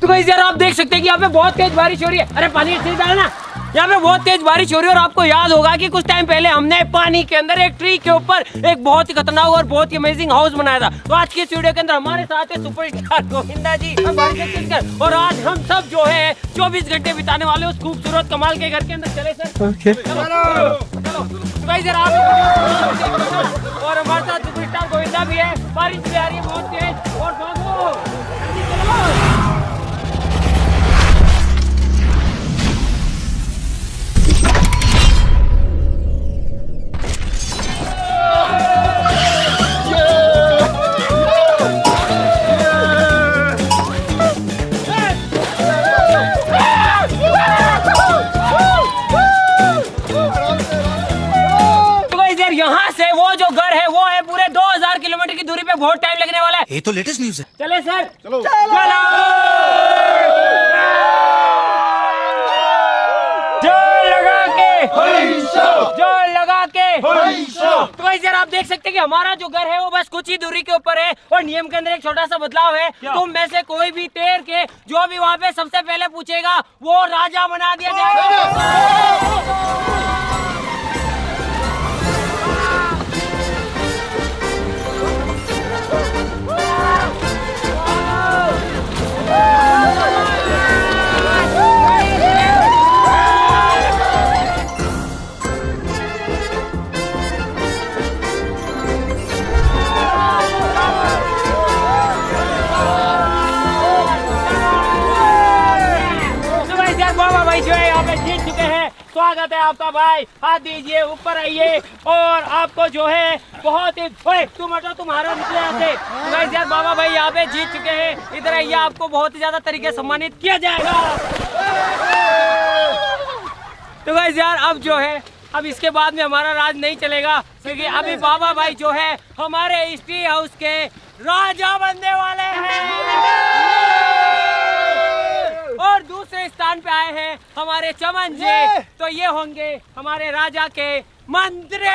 तो गाइस यार आप देख सकते हैं कि यहाँ पे बहुत तेज बारिश हो रही है। अरे पानी अच्छे से डालना। यहाँ पे बहुत तेज बारिश हो रही है और आपको याद होगा कि कुछ टाइम पहले हमने पानी के अंदर एक ट्री के ऊपर एक बहुत ही खतरनाक और बहुत ही अमेजिंग हाउस बनाया था। तो आज की इस वीडियो के अंदर हमारे साथ है सुपरस्टार गोविंदा जी और आज हम सब जो है 24 घंटे बिताने वाले उस खूबसूरत कमाल के घर के अंदर। चले सर और हमारे साथ सुपरस्टार गोविंदा भी है। बारिश भी आ रही है बहुत तेज और यहाँ से वो जो घर है वो है पूरे 2000 किलोमीटर की दूरी पे। बहुत टाइम लगने वाला है। ये तो लेटेस्ट न्यूज़ है। चले सर चलो जोर लगा के तो गाइस यार आप देख सकते हैं कि हमारा जो घर है वो बस कुछ ही दूरी के ऊपर है और नियम के अंदर एक छोटा सा बदलाव है। तुम में से कोई भी तैर के जो भी वहाँ पे सबसे पहले पूछेगा वो राजा बना दिया जाएगा। स्वागत है आपका भाई। हाथ दीजिए, ऊपर आइए और आपको जो है बहुत ही तुम्हारा निकले आते गाइस यार बाबा भाई यहाँ पे जीत चुके हैं। इधर आइए, आपको बहुत ही ज्यादा तरीके से सम्मानित किया जाएगा। तो गाइस यार अब जो है अब इसके बाद में हमारा राज नहीं चलेगा क्योंकि अभी बाबा भाई जो है हमारे इस टी हाउस के राजा बनने वाले हैं और दूसरे स्थान पे आए हैं हमारे चमन जी। तो ये होंगे हमारे राजा के मंत्री।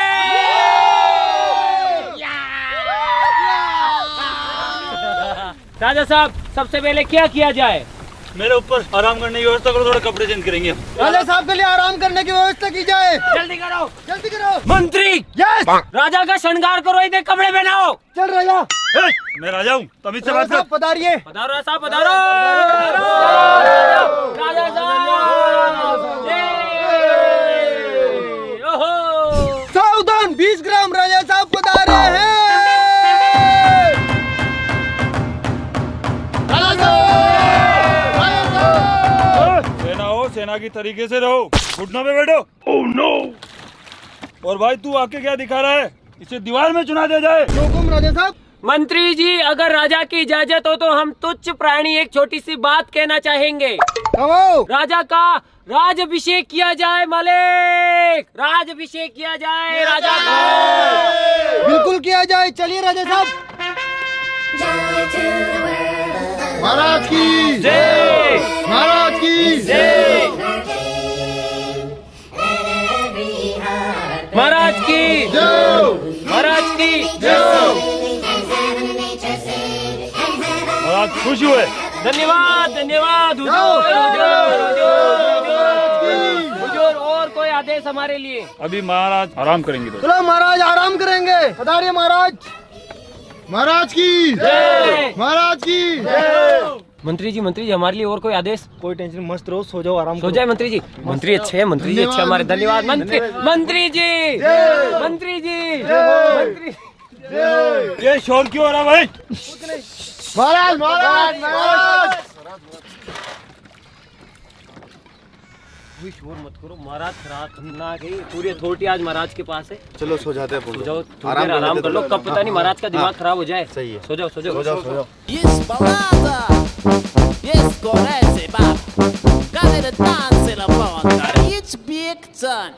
राजा साहब सबसे पहले क्या किया जाए? मेरे ऊपर आराम करने की व्यवस्था करो, थोड़े कपड़े चेंज करेंगे। राजा साहब के लिए आराम करने की व्यवस्था की जाए। जल्दी करो, जल्दी करो। मंत्री यस। राजा का श्रृंगार करो, इधर कपड़े पहनाओ। चल राजा। मैं राजा हूँ, तभी से बात कर। पधारिए। पधारो साहब, पधारो राजा साहब। सावधान, 20 ग्राम राजा साहब पधारे हैं। सेना की तरीके से रहो, घुटनों पे बैठो। Oh no. और भाई तू आके क्या दिखा रहा है? इसे दीवार में चुना दिया जाए। हुकुम राजा साहब। मंत्री जी अगर राजा की इजाजत हो तो हम तुच्छ प्राणी एक छोटी सी बात कहना चाहेंगे। राजा का राजाभिषेक किया जाए। मालिक राजाभिषेक किया जाए राजा का। बिल्कुल किया जाए। चलिए राजा साहब। महाराज की जय। महाराज की जय। महाराज की जय। महाराज की जय। महाराज खुश हुए। धन्यवाद धन्यवाद हुजूर। और कोई आदेश हमारे लिए? अभी महाराज आराम करेंगे तो। चलो महाराज आराम करेंगे। पधारिए महाराज। महाराज की जय। महाराज की जय। मंत्री जी हमारे लिए और कोई आदेश? कोई टेंशन, मस्त रहो, सो जाओ, आराम सो जाए मंत्री जी। मंत्री अच्छे हैं, मंत्री जी अच्छे हमारे। धन्यवाद मंत्री। मंत्री जी मंत्री जी मंत्री। ये शोर क्यों हो रहा भाई? महाराज महाराज महाराज। शोर मत करो महाराज, रात ना गई पूरी अथॉरिटी आज महाराज के पास है। चलो सो जाते हैं। सो जाओ, आराम कर लो। कब पता नहीं महाराज का दिमाग खराब हो जाए। सही है। सो जाओ सो जाओ सो जाओ सो जाओ। Yes, balada. Yes, correce, bab. Cadê dança la banda? It's big time.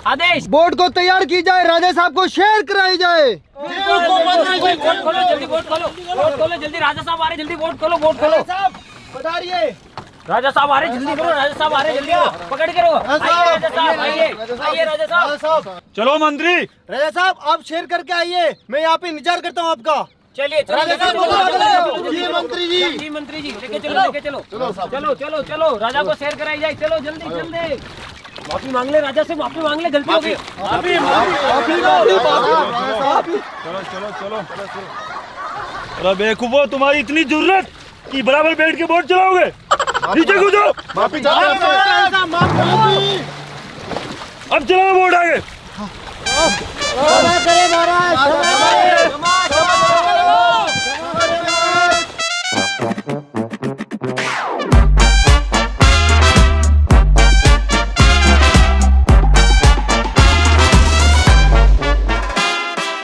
आदेश बोर्ड को तैयार की जाए, राजा साहब को शेयर कराई जाए। बोर्ड खोलो जल्दी, बोर्ड खोलो जल्दी। राजा साहब आ रहे, जल्दी बोर्ड खोलो। साहब आ रही है। राजा साहब आ रहे, जल्दी करो, राजा साहब आ रहे, जल्दी आओ, पकड़ के रहो। आइए राजा साहब, आइए आइए राजा साहब। चलो मंत्री। राजा साहब आप शेयर करके आइए, मैं यहाँ पे इंतजार करता हूँ आपका। चलिए राजा साहब जी मंत्री जी। जी मंत्री जी, लेके चलो, लेके चलो, चलो चलो चलो, राजा को शेयर कराई जाए, चलो जल्दी जल्दी। माफी मांग ले राजा से, माफी मांग ले, गलती हो गई। चलो चलो चलो। अरे बेवकूफो, तुम्हारी इतनी जरूरत कि बराबर बैठ के बोट चलाओगे? नीचे कूदो। माफी अब चलाओ बोट आगे।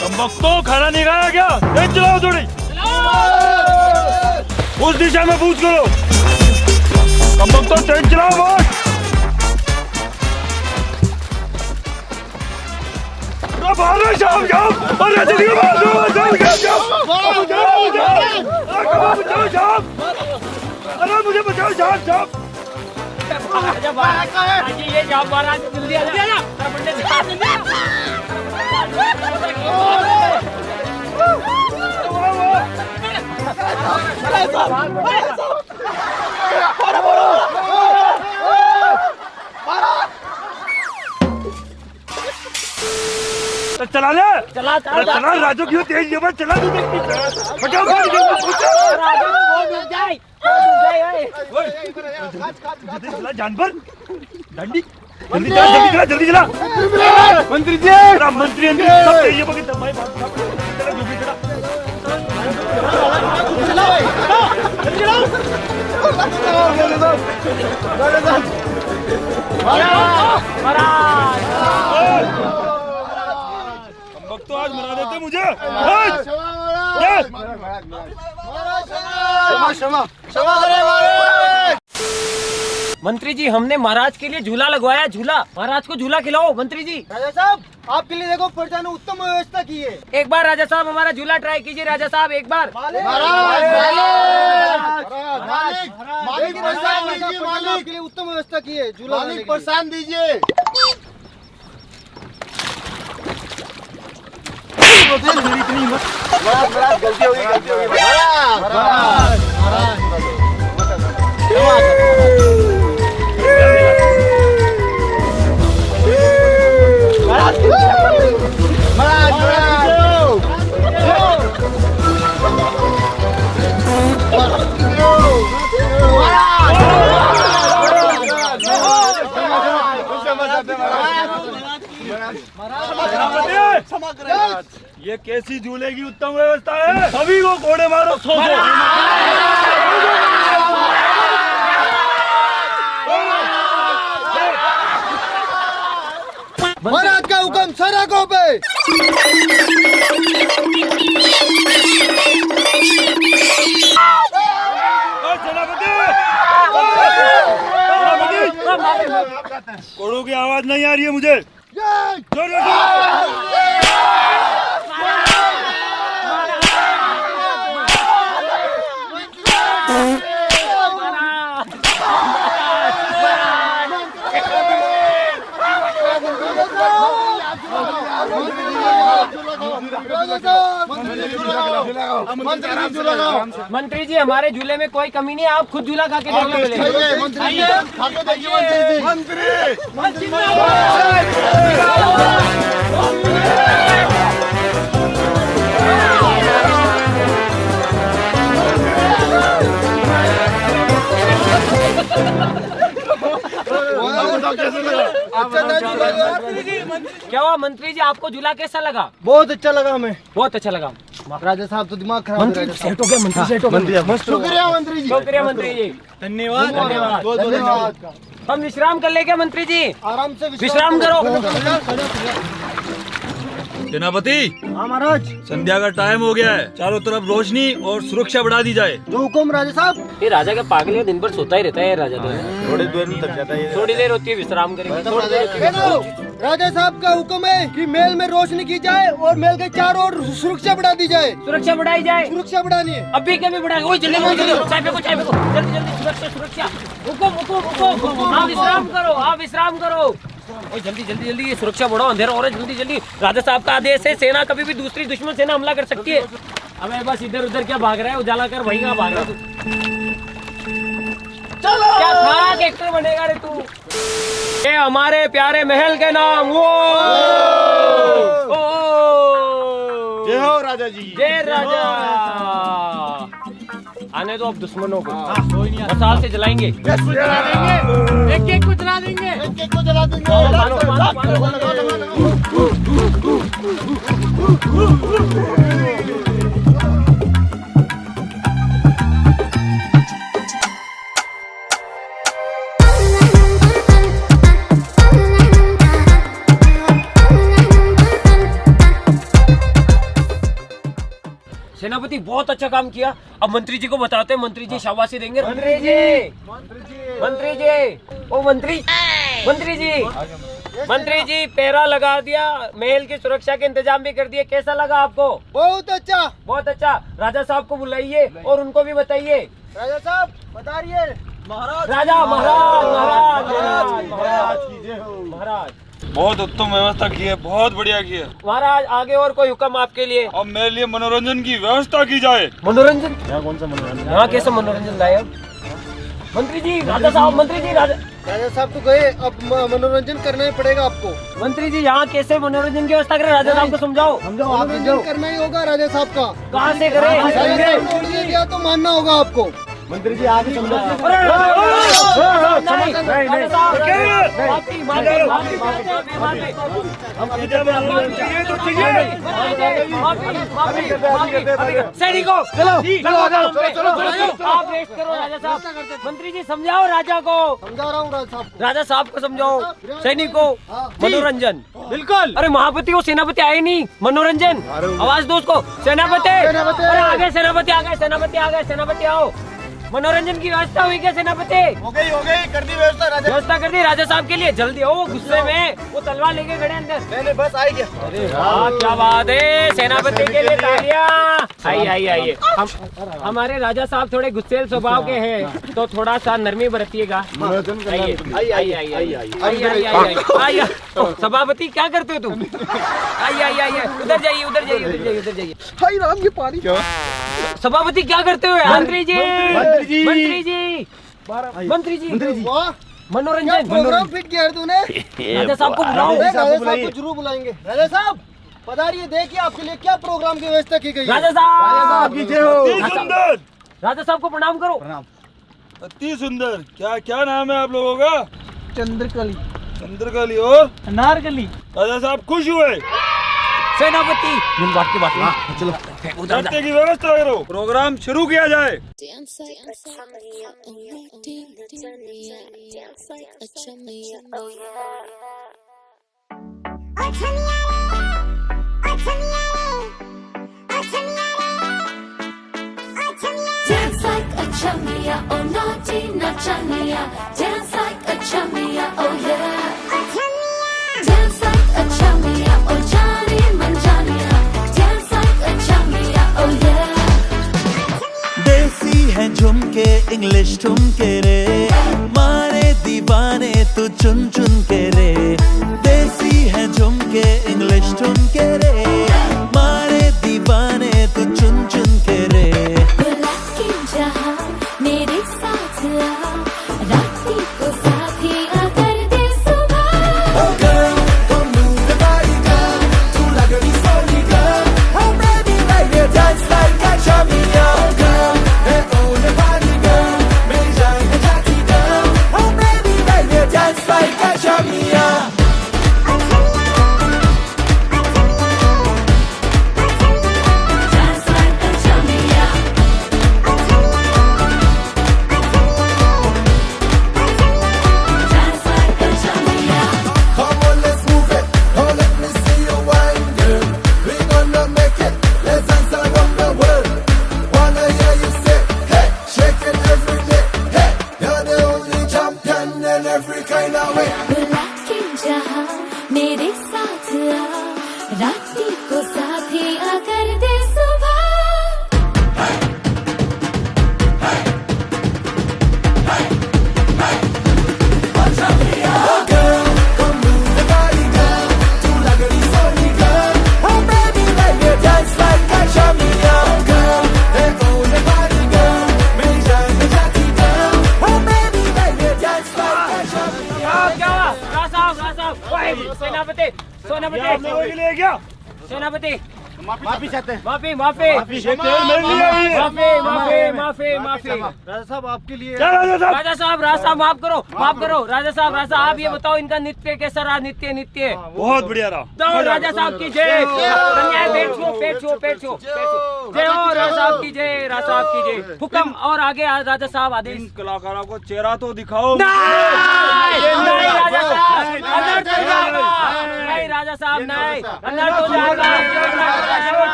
कमबख्तो, खाना नहीं खाया क्या? तेज चलाओ थोड़ी। उस दिशा में पूछ करो। कमबख्तो तेज चलाओ बोट। अरे जाओ जाओ, अरे जल्दी जाओ जाओ जाओ जाओ जाओ, अरे मुझे बचाओ, जाओ जाओ। ये जाओ महाराज, जल्दी आ जा। पंडित तो चला ले, चला चला राजू, क्यों तेज ये बात चला। बचाओ जानवर डंडी, जल्दी चला जल्दी चला जल्दी चला। मंत्री जी, मंत्री अंदर ये बगे दबाई बात चला जो भी चला। हम तो आज मना देते मुझे। मंत्री जी, हमने महाराज के लिए झूला लगवाया, झूला। महाराज को झूला खिलाओ मंत्री जी। राजा साहब आपके लिए देखो प्रजा ने उत्तम व्यवस्था की है। एक बार राजा साहब हमारा झूला ट्राई कीजिए, राजा साहब एक बार। मालिक आपके लिए उत्तम व्यवस्था की है, झूला मालिक प्रोत्साहन दीजिए। गलती होगी, गलती होगी। ये कैसी झूले की उत्तम व्यवस्था है? सभी को घोड़े मारो, सो महाराज का हुक्म सड़कों पे। घोड़ों की आवाज नहीं आ रही है मुझे। मंत्री जी, हमारे झूले में कोई कमी नहीं है, आप खुद झूला खा के देख लो। मंत्री क्या हुआ मंत्री जी, आपको झूला कैसा लगा? बहुत अच्छा लगा हमें, बहुत अच्छा लगा। राजा साहब तो दिमाग खराब। मंत्री सेट हो गया, मंत्री सेट हो गया। शुक्रिया मंत्री जी, शुक्रिया मंत्री जी, धन्यवाद धन्यवाद। धन्यवाद। हम विश्राम कर ले क्या मंत्री जी? आराम से विश्राम करो। सेनापति, हाँ महाराज, संध्या का टाइम हो गया है, चारों तरफ रोशनी और सुरक्षा बढ़ा दी जाए। जो हुक्म राजा साहब। ये राजा का पागल है, दिन भर सोता ही रहता है राजा। थोड़ी देर में थक जाता है, थोड़ी देर होती है विश्राम करेंगे, थोड़ी देर होती है। राजा साहब का हुक्म है कि महल में रोशनी की जाए और महल के चारों ओर सुरक्षा बढ़ा दी जाए। सुरक्षा बढ़ाई जाए, सुरक्षा बढ़ानी है। अभी के भी बढ़ाएंगे। जल्दी जल्दी चाय पे को, चाय पे को, जल्दी जल्दी सुरक्षा सुरक्षा। रुको रुको रुको, आप विश्राम करो, आप विश्राम करो। ओए जल्दी जल्दी जल्दी, ये सुरक्षा बढ़ाओ, अंधेरा हो रहा है, जल्दी जल्दी। राजा साहब का आदेश है, सेना कभी भी दूसरी दुश्मन सेना हमला कर सकती है। अबे बस इधर उधर क्या भाग रहा है, उजाला कर, वहीं कहाँ भाग रहा है तू? क्या खराब एक्टर बनेगा रे तू? ये हमारे प्यारे महल के नाम वो जय हो राजा जी। जय राजा। आने दो अब दुश्मनों को, मसाल से जलाएंगे। एक एक को जला देंगे। मानो, मानो, मानो। सेनापति बहुत अच्छा काम किया। अब मंत्री जी को बताते हैं, मंत्री जी शाबाशी देंगे। मंत्री जी, मंत्री जी, ओ मंत्री, मंत्री जी, मंत्री जी, पहरा लगा दिया, महल की सुरक्षा के इंतजाम भी कर दिए। कैसा लगा आपको? बहुत अच्छा। बहुत अच्छा। राजा साहब को बुलाइए और उनको भी बताइए। राजा साहब बताइए। महाराज, राजा, महाराज, महाराज, महाराज, महाराज, महाराज। बहुत उत्तम व्यवस्था की है, बहुत बढ़िया की है। महाराज आगे और कोई हुक्म आपके लिए? अब मेरे लिए मनोरंजन की व्यवस्था की जाए। मनोरंजन? यहाँ कौन सा मनोरंजन? यहाँ कैसे मनोरंजन लाए अब? मंत्री जी, राजा साहब, मंत्री जी, राजा साहब तो गए, अब मनोरंजन करना ही पड़ेगा आपको। मंत्री जी यहाँ कैसे मनोरंजन की व्यवस्था करें? राजा साहब को समझाओ। मनोरंजन करना ही होगा राजा साहब का। कहाँ से करें? राजा साहब छोड़ दिया तो मानना होगा आपको। मंत्री जी आगे समझो। सैनिकों, आप रेस्ट करो। राजा साहब, मंत्री जी समझाओ राजा को। समझा रहा हूँ राजा साहब को। राजा साहब को समझाओ। सैनिकों, मनोरंजन। बिल्कुल। अरे महापति वो सेनापति आए नहीं, मनोरंजन। आवाज दो उसको, सेनापति। अरे आगे सेनापति आ गए, सेनापति आ गए, सेनापति आओ। मनोरंजन की व्यवस्था हुई क्या सेनापति? हो गई, कर दी व्यवस्था राजा। व्यवस्था कर दी राजा साहब के लिए। जल्दी आओ, गुस्से में वो तलवार लेके खड़े अंदर। नहीं बस आई गया। अरे वाह, क्या बात है, सेनापति के लिए तालियां। आइए आइए आइए। हमारे राजा साहब थोड़े गुस्सेल स्वभाव के हैं, तो थोड़ा सा नरमी बरतिएगा। आइए आइए आइए आइए। सभापति क्या करते हो तुम? आइए आइए आइए, उधर जाइए, उधर जाइए, उधर जाइए, उधर जाइए। हाय राम, ये पानी क्या? सभापति क्या करते हो? मंत्री जी, मंत्री जी, मंत्री जी, वाह, मनोरंजन। प्रोग्राम फिट किया है तूने। राजा साहब को बुलाओ। राजा साहब को जरूर बुलाएंगे। राजा साहब पधारिए, देखिए आपके लिए क्या प्रोग्राम की व्यवस्था की गई है। राजा साहब अति सुंदर। राजा साहब को प्रणाम करो। अति सुंदर। क्या क्या नाम है आप लोगों का? चंद्रकली, चंद्रकली और अनारकली। राजा साहब खुश हुए। सेनापति, की बात चलो नृत्य की व्यवस्था करो, प्रोग्राम शुरू किया जाए। Dance like a chummy, oh yeah. Dance like a chummy, oh yeah. Dance like a chummy, oh naughty, not chummy. Dance like a chummy, oh yeah. Dance like a chummy, oh Johnny Manjania. Dance like a chummy, oh yeah. देसी है झुमके English ठुमके रे, मारे दीवाने तू चुन चुन के रे। देसी है झुमके इंग्लिश ठुमके रे, मारे दीवाने तू चुन चुन के रे। बुला के जहाँ मेरे साथ आ, राती को साथी अगर दे सुबह। Oh girl, come move the body girl, तू लग रही Soni girl। Oh baby baby dance like a chummy girl, hey oh the body girl, मेरी जान है जाती girl। Oh baby baby dance like a chummy Dance like a chummy, dance like a chummy. Come on, let's move it. Oh, let me see you wine, girl. We gonna make it. Let's dance around the world. Wanna hear you say, hey, shake it every day. Hey, you're the only champion in every kind of way. बुला के जहाँ मेरे साथ आ, राती को साथी अगर दे सुबह। सेनापति आपने कोई ले गया सेनापति माफी चाहते हैं। माफी माफी मेरे लिए माफी माफी माफी माफी राजा साहब आपके लिए क्या राजा साहब राजा साहब राजा साहब माफ करो राजा साहब आप ये बताओ इनका नृत्य कैसा रहा नृत्य बहुत बढ़िया रहा तो राजा साहब की जय कन्या पेट छो जय हो राजा साहब की जय हुक्म और आगे राजा साहब आदेश कलाकारों को चेहरा तो दिखाओ नहीं राजा साहब अनर्थ हो जाएगा नहीं राजा साहब नहीं अनर्थ हो जाएगा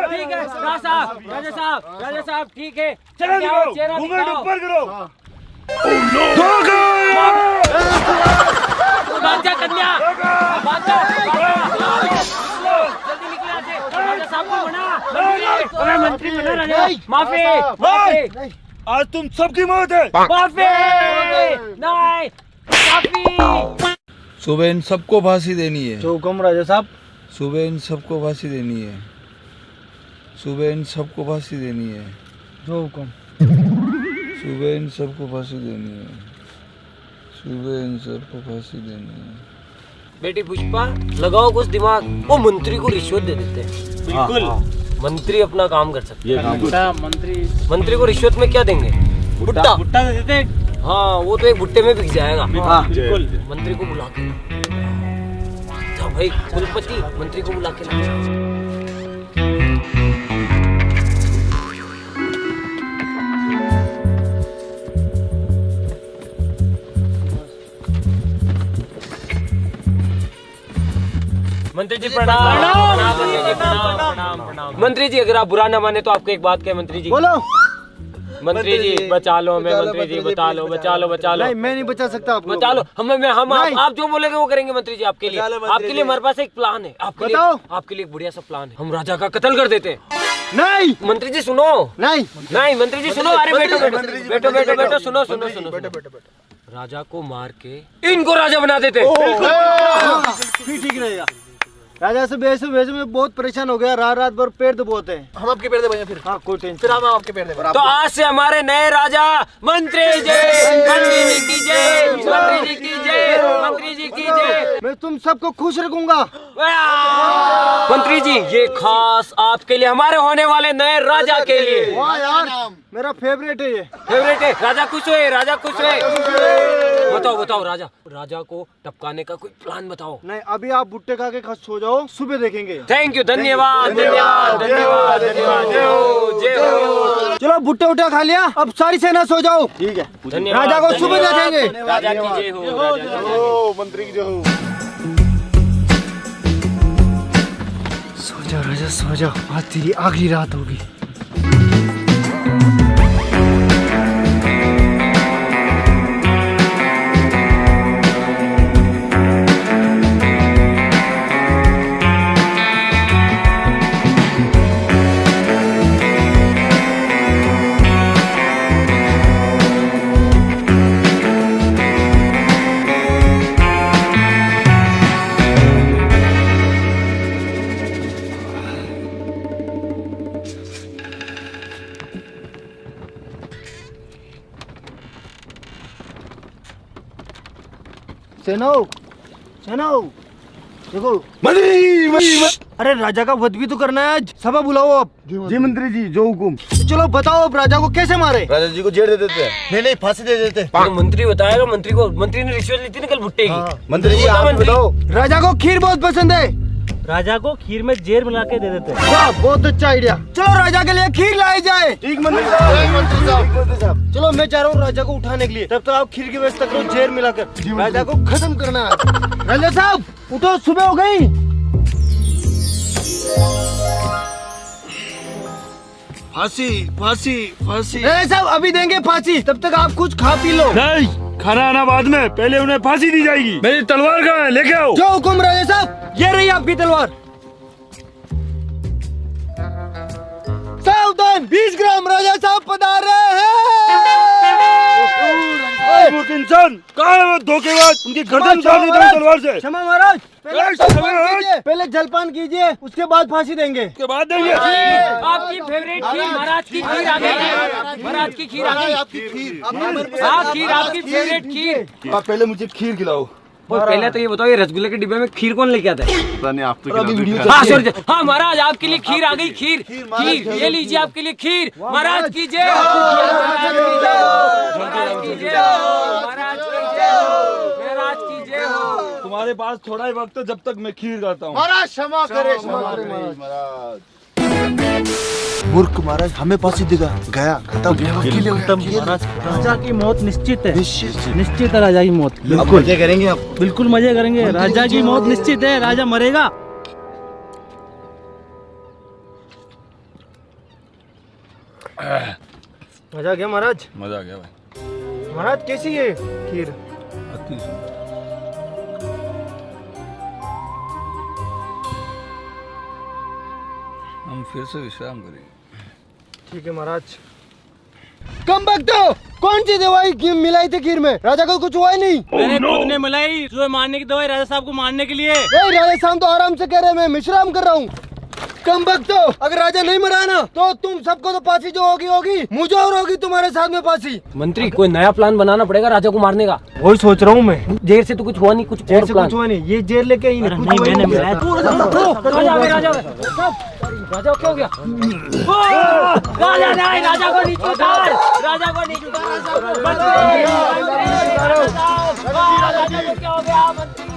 ठीक है राजा साहब ठीक है चेहरा दिखाओ चेहरा घूंघट दिखाओ ऊपर करो बादशाह कन्या जल्दी निकले यहाँ से राजा साहब को बना मंत्री बना राजा माफी आज तुम सबकी मौत है माफी नहीं माफी सुबह इन सबको फांसी देनी है। जो हुक्म राजा साहब। सुबह इन सबको फांसी देनी है। सुबह इन सबको फांसी देनी है। जो हुक्म। सुबह इन सबको फांसी देनी है। सुबह इन सबको फांसी देनी है। बेटी पुष्पा लगाओ कुछ दिमाग वो मंत्री को रिश्वत दे देते हैं बिल्कुल मंत्री अपना काम कर सकते हैं मंत्री को रिश्वत में क्या देंगे भुट्टा दे देते हाँ वो तो एक भुट्टे में बिक जाएगा बिल्कुल मंत्री को बुला के जाओ भाई कुलपति मंत्री को बुला के लाओ। मंत्री जी प्रणाम मंत्री जी अगर आप बुरा ना माने तो आपको एक बात कहे मंत्री जी बोलो। मंत्री जी बचा लो हमें मंत्री जी बचा लो नहीं मैं नहीं बचा सकता आपको। बचा लो हम आप जो बोलेंगे वो करेंगे मंत्री जी आपके लिए हमारे पास एक प्लान है आपके लिए एक बढ़िया सा प्लान है हम राजा का कत्ल कर देते हैं। नहीं मंत्री जी सुनो नहीं मंत्री जी सुनो अरे बैठो सुनो राजा को मार के इनको राजा बना देते फिर ठीक रहेगा। राजा से बेसु में बहुत परेशान हो गया रात भर पेड़ तो बहुत है। हम आपके पेड़ दे भैया फिर। हाँ कोई टेंशन। फिर हम आपके पेड़ दे। तो आज से हमारे नए राजा मंत्री जी की जय मैं तुम सबको खुश रखूंगा। मंत्री जी ये खास आपके लिए हमारे होने वाले नए राजा के लिए। वाह यार मेरा फेवरेट है ये। फेवरेट है राजा खुश हुए बताओ राजा को टपकाने का कोई प्लान बताओ। नहीं अभी आप भुट्टे खा के सो जाओ सुबह देखेंगे। थैंक यू धन्यवाद। जय हो चलो भुट्टे उठा खा लिया अब सारी सेना सो जाओ। ठीक है धन्यवाद राजा को सुबह देखेंगे। राजा की जय हो मंत्री की जय हो। सो जाओ राजा सो जाओ आज तेरी आखिरी रात होगी। सेनो देखो अरे राजा का वध भी तो करना है आज। सभा बुलाओ आप। जी मंत्री जी जो हुकुम। चलो बताओ अब राजा को कैसे मारे। राजा जी को जेल दे देते हैं। नहीं फांसी दे देते हैं। मंत्री बताएगा मंत्री ने रिश्वत ली थी ना कल भुट्टे की। मंत्री जी आप बताओ। राजा को खीर बहुत पसंद है। राजा को खीर में जेर मिला के दे देते हैं। वाह बहुत अच्छा आइडिया। चलो राजा के लिए खीर लाई जाए। ठीक मंत्री साहब। चलो मैं चाह रहा हूँ राजा को उठाने के लिए तब तक आप खीर की व्यवस्था करो जेर मिलाकर राजा को खत्म करना है। राजा साहब उठो सुबह हो गई। फांसी साहब अभी देंगे फांसी तब तक आप कुछ खा पी लो। नहीं खाना आना बाद में पहले उन्हें फांसी दी जाएगी। मेरी तलवार कहाँ है लेके आओ। जो हुकुम राजा साहब ये रही आपकी तलवार। सावधान 20 ग्राम राजा साहब पधार रहे हैं। इंसान कहाँ है वो धोखेबाज उनकी गर्दन काट देता हूँ तलवार से। क्षमा महाराज पहले जलपान कीजिए उसके बाद फांसी देंगे। उसके बाद देंगे। आपकी फेवरेट खीर महाराज की खीर आ गई। महाराज की खीर आ गई। हाँ खीर आपकी फेवरेट खीर। आप पहले मुझे खीर खिलाओ। पहले तो ये बताओ, ये रसगुल्ले के डिब्बे में खीर कौन लेके आता है? पता नहीं, आप तो हाँ सॉरी, हाँ महाराज आपके लिए खीर आ गई, खीर ये लीजिए आपके लिए खीर। महाराज की जय हो, महाराज की जय हो, महाराज की जय हो, महाराज की जय हो, महाराज की जय हो। तुम्हारे पास थोड़ा ही वक्त है, जब तक मैं खीर करता हूँ। महाराज क्षमा करे, क्षमा करे महाराज। मूर्ख महाराज, हमें फांसी देगा, गया खत्म महाराज। राजा की मौत निश्चित है, निश्चित है राजा की मौत। अब मजे करेंगे, अब बिल्कुल मजे करेंगे। राजा की मौत निश्चित है, राजा मरेगा। मजा आ गया महाराज। मजा आ गया भाई। महाराज कैसी है खीर? अति सुंदर। हम फिर से विश्राम करेंगे। ठीक है महाराज। कम बकतो, कौन सी दवाई मिलाई थी खीर में? राजा को कुछ हुआ ही नहीं। मैंने खुद ने मिलाई, जो मारने की दवाई राजा साहब को मारने के लिए। राजा साहब तो आराम से कह रहे हैं, मैं विश्राम कर रहा हूँ। कम बकतो, अगर राजा नहीं मरा ना तो तुम सबको तो फांसी जो होगी होगी, मुझे और होगी तुम्हारे साथ में फांसी। मंत्री कोई नया प्लान बनाना पड़ेगा राजा को मारने का। वही सोच रहा हूँ मैं। जेल से तो कुछ हुआ नहीं, कुछ जेल से कुछ हुआ नहीं, ये जेल लेके ही नहीं। मैंने मिलाया। राजा क्या हो गया? राजा नहीं, राजा को नीचे उतार, राजा को नीचे उतार। राजा को क्या हो गया? मंत्री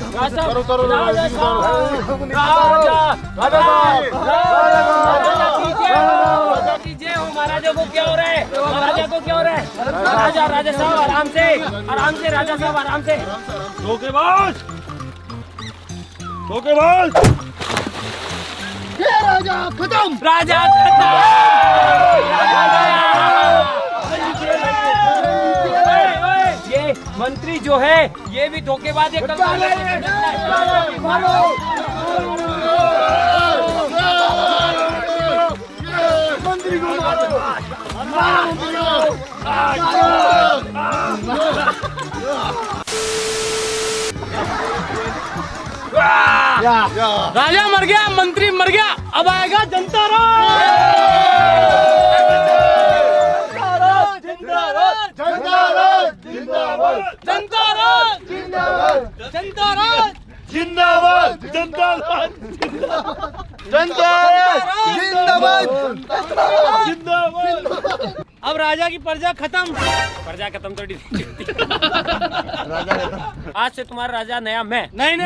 महाराजा को क्या हो रहा है? महाराजा को क्या हो रहा है? राजा साहब आराम से, राजा साहब आराम से। धोखेबाज, धोखेबाज। राजा खत्म, राजा ये मंत्री जो है ये भी धोखेबाज है। मंत्री को मारो। राजा मर गया, मंत्री मर गया, अब आएगा जनता राज। जनता राज, जनता राज, जिंदाबाद, जनता राज, जिंदाबाद, जनता राज, जिंदाबाद, जनता राज, जनता राज, जिंदाबाद, जिंदाबाद। अब राजा की प्रजा खत्म। प्रजा खत्म तो आज से तुम्हारा राजा नया मैं। नहीं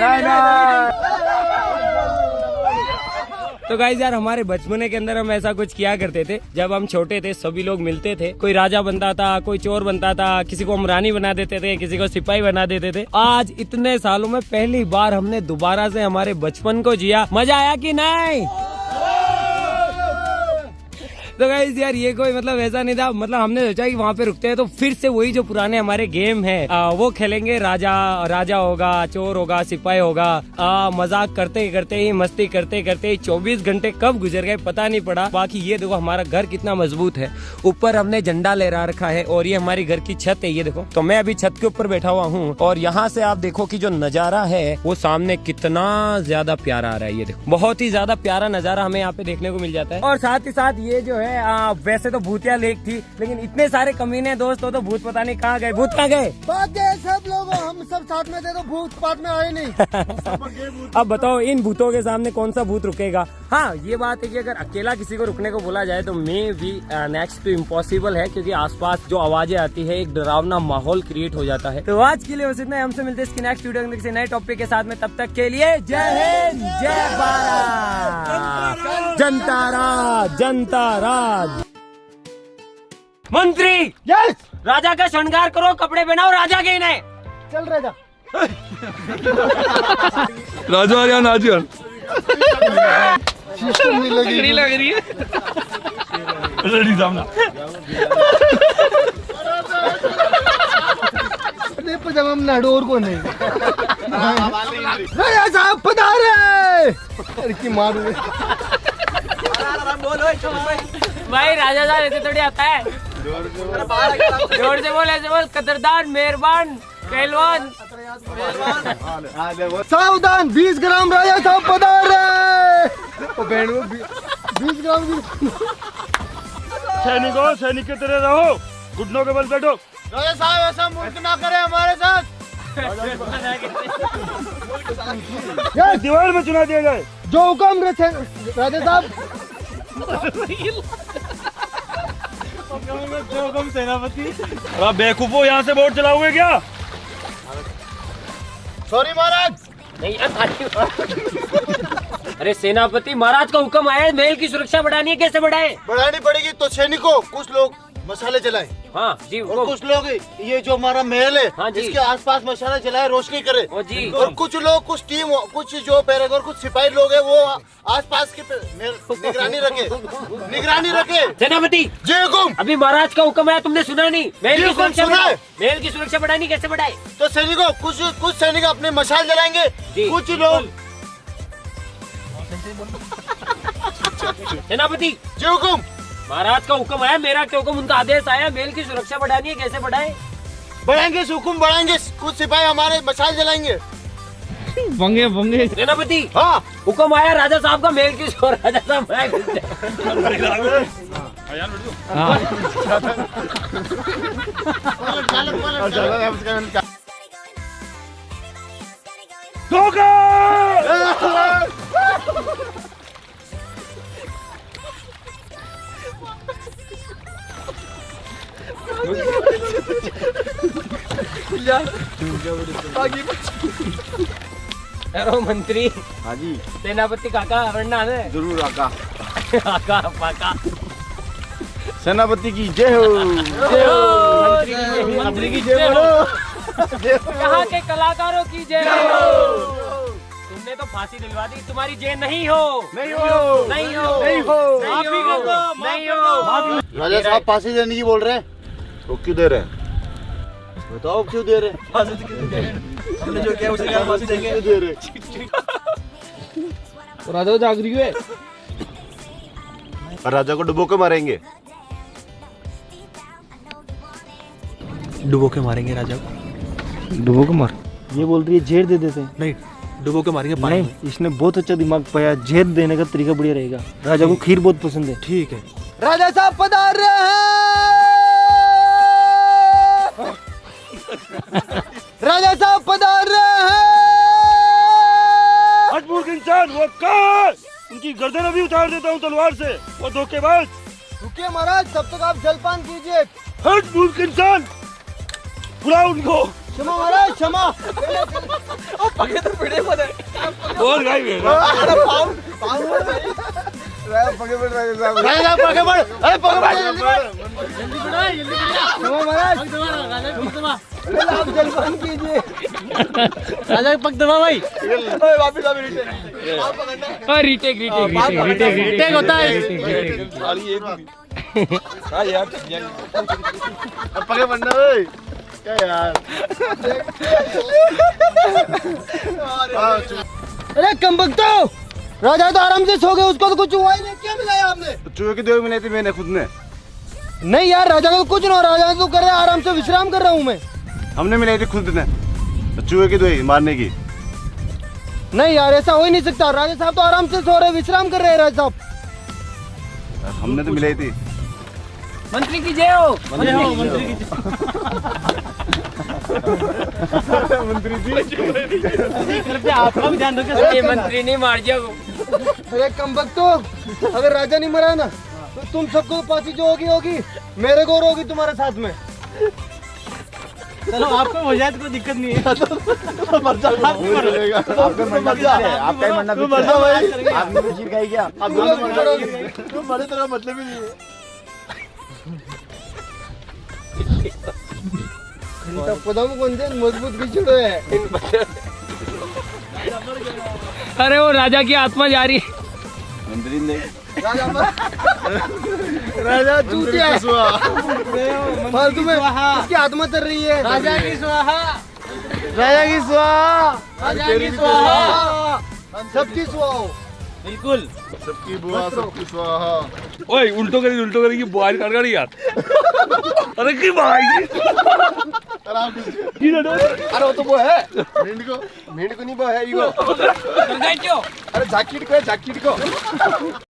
तो गाइस यार, हमारे बचपने के अंदर हम ऐसा कुछ किया करते थे। जब हम छोटे थे सभी लोग मिलते थे, कोई राजा बनता था, कोई चोर बनता था, किसी को हम रानी बना देते थे, किसी को सिपाही बना देते थे। आज इतने सालों में पहली बार हमने दोबारा से हमारे बचपन को जिया। मजा आया कि नहीं? तो गाइस यार, ये कोई मतलब ऐसा नहीं था, मतलब हमने सोचा कि वहाँ पे रुकते हैं तो फिर से वही जो पुराने हमारे गेम है वो खेलेंगे। राजा होगा, चोर होगा, सिपाही होगा। मजाक करते करते ही, मस्ती करते करते ही 24 घंटे कब गुजर गए पता नहीं पड़ा। बाकी ये देखो हमारा घर कितना मजबूत है, ऊपर हमने झंडा लहरा रखा है और ये हमारी घर की छत है। ये देखो, तो मैं अभी छत के ऊपर बैठा हुआ हूँ और यहाँ से आप देखो कि जो नजारा है वो सामने कितना ज्यादा प्यारा आ रहा है। ये देखो, बहुत ही ज्यादा प्यारा नजारा हमें यहाँ पे देखने को मिल जाता है। और साथ ही साथ ये जो है वैसे तो भूतिया लेक थी, लेकिन इतने सारे कमीने दोस्त हो तो भूत पता नहीं कहाँ गए। भूत कहाँ गए? बात है सब लोग, हम सब साथ में थे तो भूत बात में आए नहीं। अब बताओ इन भूतों के सामने कौन सा भूत रुकेगा? हाँ, ये बात है कि अगर अकेला किसी को रुकने को बोला जाए तो मे भी नेक्स्ट टू इम्पॉसिबल है, क्योंकि आसपास जो आवाजें आती है एक डरावना माहौल क्रिएट हो जाता है। तो आज के लिए बस इतना ही। हमसे मिलते हैं इसकी नेक्स्ट वीडियो में किसी नए टॉपिक के साथ में। तब तक के लिए जय हिंद, जय भारत, जनता राज, जनता राज। मंत्री यस, राजा का श्रृंगार करो, कपड़े पहनाओ, राजा के नहीं। चल राजा। राजा या नाजियन नहीं लगी, लग रही है। रेडी सामना। जब हम नाडो और को नहीं। राजा साहब पधारे। की मारू भाई, राजा साहब ऐसे थोड़ी आता है। जोर से बोल, ऐसे बोल। कदरदान, मेहरबान, पहलवान। सावधान, 20 ग्राम राजा साहब पधारे। 20 ग्राम। सैनिकों, सैनिक की तरह रहो, घुटनों के बल बैठो। राजा साहब ऐसा मुल्क ना करे हमारे साथ। दीवार में चुना दिया जाए। जो हुक्म राजा साहब। सेनापति आप बेवकूफो यहाँ से बोट चलाओगे क्या? सॉरी महाराज। नहीं अरे सेनापति महाराज का हुक्म आया है, महल की सुरक्षा बढ़ानी है, कैसे बढ़ाए? बढ़ानी पड़ेगी तो सैनिकों कुछ लोग मसाले जलाए हाँ जी और कुछ लोग ये जो हमारा महल है हाँ जी। इसके आसपास मसाला जलाए, रोशनी करे। ओ जी। और कुछ लोग कुछ टीम कुछ जो पैरागोर कुछ सिपाही लोग है वो आसपास के निगरानी रखे। सेनापति जी हुकुम। अभी महाराज का हुक्म आया, तुमने सुना नहीं? महल जी, की हुक्म सुरक्षा सुना बढ़ाओ। है। महल की सुरक्षा बढ़ानी कैसे बढ़ाए? तो सैनिकों कुछ सैनिक अपने मसाल जलाएंगे, जी। कुछ लोग। सेनापति जी हुकुम। महाराज का हुक्म आया, मेरा क्या हुक्म, उनका आदेश आया, महल की सुरक्षा बढ़ानी है, कैसे बढ़ाए? बढ़ाएंगे हुकुम बढ़ाएंगे, कुछ सिपाही हमारे मसाल जलाएंगे। बंगे बंगे सेनापति हाँ हुक्म आया राजा साहब का, महल की राजा साहब हेलो मंत्री। हाँ जी सेनापति काका वरना है जरूर आका। काका पाका। सेनापति की जय हो। मंत्री की जय हो। यहाँ के कलाकारों की जय हो। तुमने तो फांसी दिलवा दी, तुम्हारी जय नहीं हो। नहीं हो नहीं हो नहीं हो नहीं हो। राजा साहब फांसी देने की बोल रहे हैं, वो क्यों दे रहे हैं? बताओ क्यों दे रहे हैं? हमने जो किया उसे क्या फांसी देंगे? क्यों दे रहे हैं? राजा जाग रही है। राजा को डुबो के मारेंगे। डुबो के मारेंगे राजा को। डुबो को मार। ये बोल रही है जहर दे देते हैं। नहीं, डुबो के मारेंगे पानी में। इसने बहुत अच्छा दिमाग पाया, जहर देने का तरीका बढ़िया रहेगा। राजा को खीर बहुत पसंद है। ठीक है। राजा साहब पधार रहे हैं। राजा साहब पधार रहे हैं। हटमूर्ख इंसान वक्कार, उनकी गर्दन अभी उतार देता हूँ तलवार से। और धोखेबाज। रुकिए महाराज, तब तक आप जलपान कीजिए। हटमूर्ख इंसान, बुलाओ उनको। क्षमा महाराज क्षमा। और गाय भी है। पगे बढ़ राजा साहब, पगे बढ़। अरे पगे बढ़ जल्दी बढ़। क्षमा महाराज, आप जलपान कीजिए। राजा पग दबा भाई। वापिस आप रिटेक होता है। पगे बढ़ना भाई। क्या यार? अरे कमबख्तो, राजा तो आराम से सो गए, उसको तो कुछ हुआ ही नहीं। क्या मिलाया आपने? चूहे की दवाई मिलाई थी मैंने खुद ने। नहीं यार, राजा को कुछ ना हो, राजा तो कर रहे आराम से विश्राम कर रहा हूँ मैं। हमने मिलाई थी खुद ने चूहे की दवाई मारने की। नहीं यार, ऐसा हो ही नहीं सकता। राजा साहब तो आराम से सो रहे, विश्राम कर रहे हैं राजा साहब। हमने तो मिलाई थी। मंत्री की जय हो। मंत्री की आपका भी ध्यान रखिए। ये मंत्री नहीं मार जाओ। अरे कमबख्तो, अगर राजा नहीं मरा ना तो तुम सबको फांसी जो होगी होगी, मेरे को और होगी तुम्हारे साथ में। चलो आपको हो जाए तो कोई दिक्कत नहीं है। आपका मरना है, आपका ही मरना भाई। आपने तो जीत गई क्या? आप दोनों मरोगे। तुम मरे तेरा मतलब ही नहीं है। पदम कोणते मजबूत खिचडो है। अरे वो राजा की आत्मा जा रही है। राजा चूतिया है। फालतू में इसकी आत्मा चल रही है। राजा की स्वाहा, राजा की स्वाहा, राजा की स्वाहा, सबकी स्वाहा। बिल्कुल सबकी बुआ, सबकी स्वाहा। ओए उल्टो करेगी बुआई काट काट यार। अरे की भाई अरे वो तो वो है मेंढ को नहीं वो है, कर गए क्यों? अरे जैकेट को है, जैकेट को।